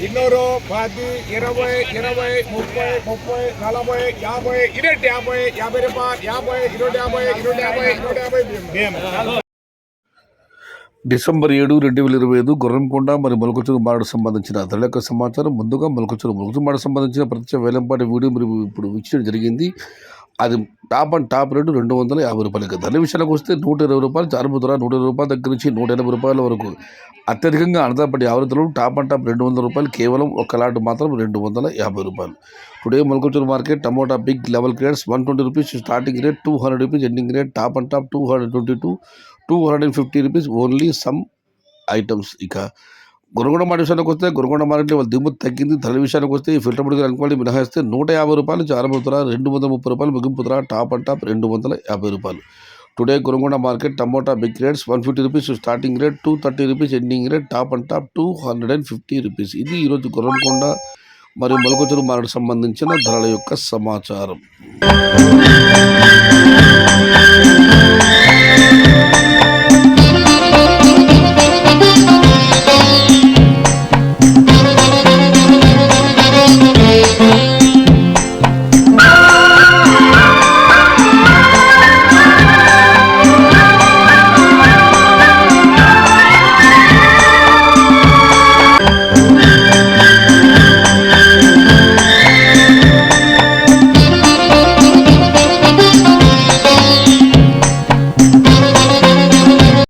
ಇನ್ನೂರು 10 20 20 30 30 40 50 250 50 రూపాయలు 50 250 250 250 డిసెంబర్ 7, 2025 గుర్రంకొండ మరియు మొలకచూరు మారకు సంబంధించిన ధరల యొక్క సమాచారం. ముందుగా మొలకచూరు మారకు సంబంధించిన ప్రత్యక్ష వేలంపాటి వీడియో మీరు ఇప్పుడు వీక్షించడం జరిగింది. అది టాప్ రేటు 250 రూపాయలు. ధరల విషయానికి వస్తే 120 రూపాయలు చారుపు ధర, 120 రూపాయల దగ్గర నుంచి 180 రూపాయల వరకు అత్యధికంగా అనదాపటి యావరితలు టాప్ 200 రూపాయలు. కేవలం ఒక లాట్ మాత్రం 250 రూపాయలు. Today Molakachuru market tomato big level grades 120 rupees starting rate, 200 rupees ending rate, top 222, 250 rupees only some items. ఇక గురగొండ మార్కెట్ విషయానికి వస్తే గురగొండ మార్కెట్లో వాళ్ళ దిగుమతి తగ్గింది. ధరల విషయానికి వస్తే ఈ ఫిల్టర్ బుడిగా అనుకోవాలి మినహాయిస్తే 150 రూపాయలు చారుపు ధర, 230 రూపాయలు ముగింపు ధర, టాప్ 250 రూపాయలు. Today Guragonda market tomato big rates 150 rupees starting rate, 230 rupees ending rate, top 250 rupees. ఇది ఈరోజు గుర్రంకొండ మరియు మొలకచూరు మార్కెట్ సంబంధించిన ధరల యొక్క సమాచారం.